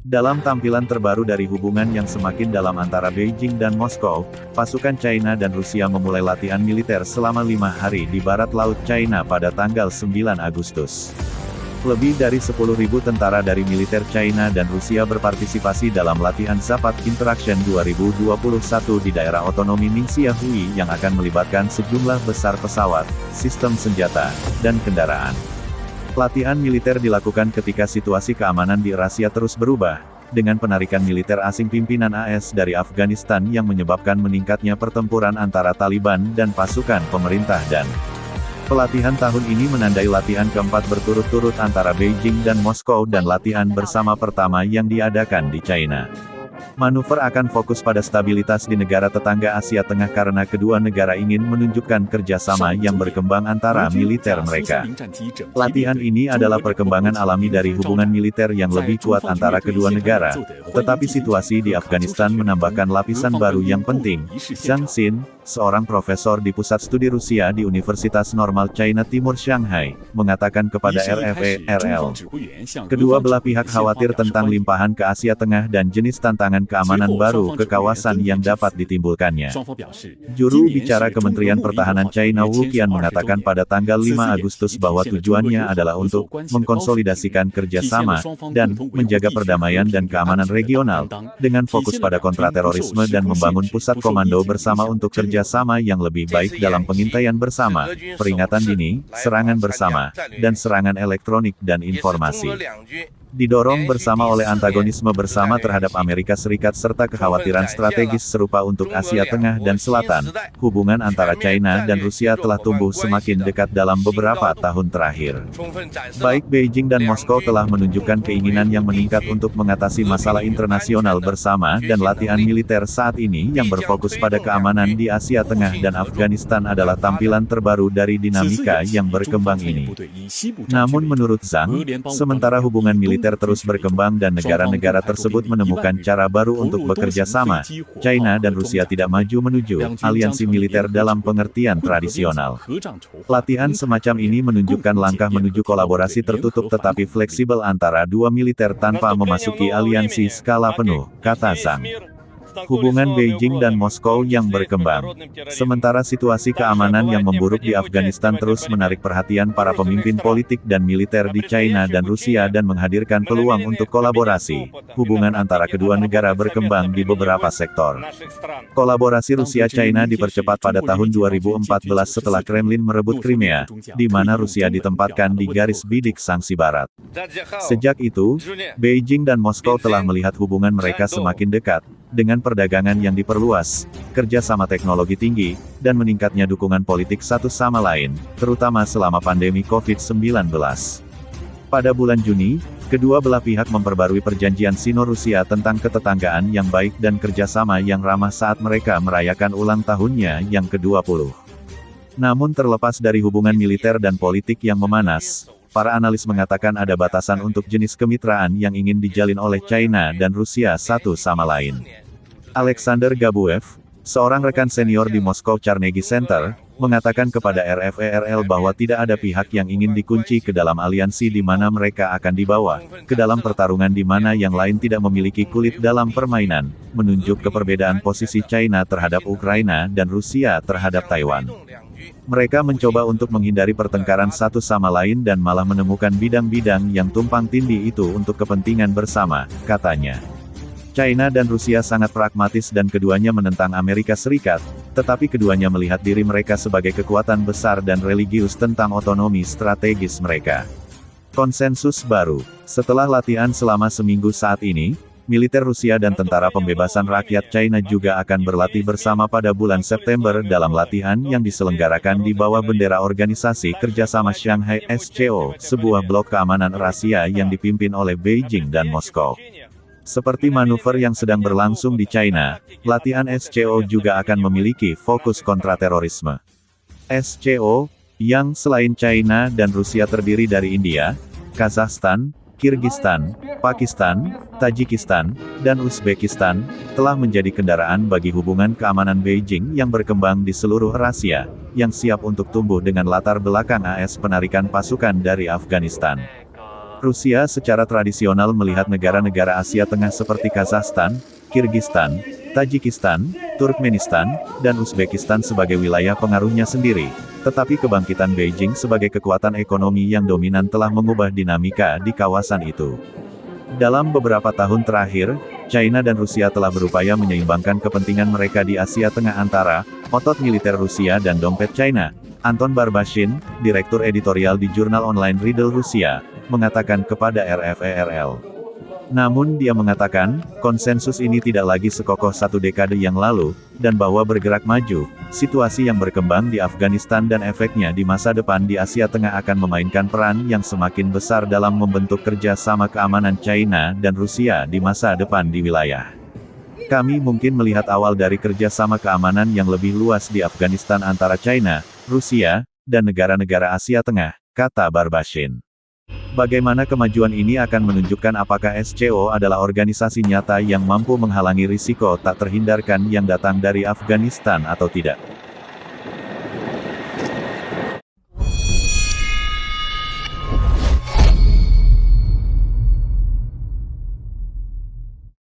Dalam tampilan terbaru dari hubungan yang semakin dalam antara Beijing dan Moskow, pasukan China dan Rusia memulai latihan militer selama 5 hari di barat laut China pada tanggal 9 Agustus. Lebih dari 10.000 tentara dari militer China dan Rusia berpartisipasi dalam latihan Zapad Interaction 2021 di daerah otonomi Ningxia Hui yang akan melibatkan sejumlah besar pesawat, sistem senjata, dan kendaraan. Latihan militer dilakukan ketika situasi keamanan di Eurasia terus berubah, dengan penarikan militer asing pimpinan AS dari Afghanistan yang menyebabkan meningkatnya pertempuran antara Taliban dan pasukan pemerintah dan pelatihan tahun ini menandai latihan keempat berturut-turut antara Beijing dan Moskow dan latihan bersama pertama yang diadakan di China. Manuver akan fokus pada stabilitas di negara tetangga Asia Tengah karena kedua negara ingin menunjukkan kerjasama yang berkembang antara militer mereka. Latihan ini adalah perkembangan alami dari hubungan militer yang lebih kuat antara kedua negara, tetapi situasi di Afghanistan menambahkan lapisan baru yang penting. Zhang Xin, seorang profesor di Pusat Studi Rusia di Universitas Normal China Timur Shanghai, mengatakan kepada RFE/RL, kedua belah pihak khawatir tentang limpahan ke Asia Tengah dan jenis tantangan keamanan baru ke kawasan yang dapat ditimbulkannya. Juru bicara Kementerian Pertahanan China Wu Qian mengatakan pada tanggal 5 Agustus bahwa tujuannya adalah untuk mengkonsolidasikan kerjasama dan menjaga perdamaian dan keamanan regional, dengan fokus pada kontraterorisme dan membangun pusat komando bersama untuk kerjasama yang lebih baik dalam pengintaian bersama, peringatan dini, serangan bersama, dan serangan elektronik dan informasi. Didorong bersama oleh antagonisme bersama terhadap Amerika Serikat serta kekhawatiran strategis serupa untuk Asia Tengah dan Selatan, hubungan antara China dan Rusia telah tumbuh semakin dekat dalam beberapa tahun terakhir. Baik Beijing dan Moskow telah menunjukkan keinginan yang meningkat untuk mengatasi masalah internasional bersama dan latihan militer saat ini yang berfokus pada keamanan di Asia Tengah dan Afghanistan adalah tampilan terbaru dari dinamika yang berkembang ini. Namun menurut Zhang, sementara hubungan militer terus berkembang dan negara-negara tersebut menemukan cara baru untuk bekerja sama, China dan Rusia tidak maju menuju aliansi militer dalam pengertian tradisional. Latihan semacam ini menunjukkan langkah menuju kolaborasi tertutup tetapi fleksibel antara dua militer tanpa memasuki aliansi skala penuh, kata Zhang. Hubungan Beijing dan Moskow yang berkembang. Sementara situasi keamanan yang memburuk di Afghanistan terus menarik perhatian para pemimpin politik dan militer di China dan Rusia dan menghadirkan peluang untuk kolaborasi, hubungan antara kedua negara berkembang di beberapa sektor. Kolaborasi Rusia-China dipercepat pada tahun 2014 setelah Kremlin merebut Crimea, di mana Rusia ditempatkan di garis bidik sanksi Barat. Sejak itu, Beijing dan Moskow telah melihat hubungan mereka semakin dekat, dengan perdagangan yang diperluas, kerjasama teknologi tinggi, dan meningkatnya dukungan politik satu sama lain, terutama selama pandemi COVID-19. Pada bulan Juni, kedua belah pihak memperbarui perjanjian Sino-Rusia tentang ketetanggaan yang baik dan kerjasama yang ramah saat mereka merayakan ulang tahunnya yang ke-20. Namun terlepas dari hubungan militer dan politik yang memanas, para analis mengatakan ada batasan untuk jenis kemitraan yang ingin dijalin oleh China dan Rusia satu sama lain. Alexander Gabuev, seorang rekan senior di Moscow Carnegie Center, mengatakan kepada RFE/RL bahwa tidak ada pihak yang ingin dikunci ke dalam aliansi di mana mereka akan dibawa ke dalam pertarungan di mana yang lain tidak memiliki kulit dalam permainan, menunjuk ke perbedaan posisi China terhadap Ukraina dan Rusia terhadap Taiwan. Mereka mencoba untuk menghindari pertengkaran satu sama lain dan malah menemukan bidang-bidang yang tumpang tindih itu untuk kepentingan bersama, katanya. China dan Rusia sangat pragmatis dan keduanya menentang Amerika Serikat, tetapi keduanya melihat diri mereka sebagai kekuatan besar dan religius tentang otonomi strategis mereka. Konsensus baru. Setelah latihan selama seminggu saat ini, militer Rusia dan Tentara Pembebasan Rakyat China juga akan berlatih bersama pada bulan September dalam latihan yang diselenggarakan di bawah bendera Organisasi Kerjasama Shanghai SCO, sebuah blok keamanan rahasia yang dipimpin oleh Beijing dan Moskow. Seperti manuver yang sedang berlangsung di China, latihan SCO juga akan memiliki fokus kontraterorisme. SCO, yang selain China dan Rusia terdiri dari India, Kazakhstan, Kirgistan, Pakistan, Tajikistan, dan Uzbekistan, telah menjadi kendaraan bagi hubungan keamanan Beijing yang berkembang di seluruh Eurasia, yang siap untuk tumbuh dengan latar belakang AS penarikan pasukan dari Afghanistan. Rusia secara tradisional melihat negara-negara Asia Tengah seperti Kazakhstan, Kirgistan, Tajikistan, Turkmenistan, dan Uzbekistan sebagai wilayah pengaruhnya sendiri, tetapi kebangkitan Beijing sebagai kekuatan ekonomi yang dominan telah mengubah dinamika di kawasan itu. Dalam beberapa tahun terakhir, China dan Rusia telah berupaya menyeimbangkan kepentingan mereka di Asia Tengah antara otot militer Rusia dan dompet China. Anton Barbashin, direktur editorial di jurnal online Riddle Rusia, mengatakan kepada RFE/RL. Namun dia mengatakan, konsensus ini tidak lagi sekokoh 1 dekade yang lalu, dan bahwa bergerak maju, situasi yang berkembang di Afghanistan dan efeknya di masa depan di Asia Tengah akan memainkan peran yang semakin besar dalam membentuk kerjasama keamanan China dan Rusia di masa depan di wilayah. Kami mungkin melihat awal dari kerjasama keamanan yang lebih luas di Afghanistan antara China, Rusia, dan negara-negara Asia Tengah, kata Barbashin. Bagaimana kemajuan ini akan menunjukkan apakah SCO adalah organisasi nyata yang mampu menghalangi risiko tak terhindarkan yang datang dari Afghanistan atau tidak.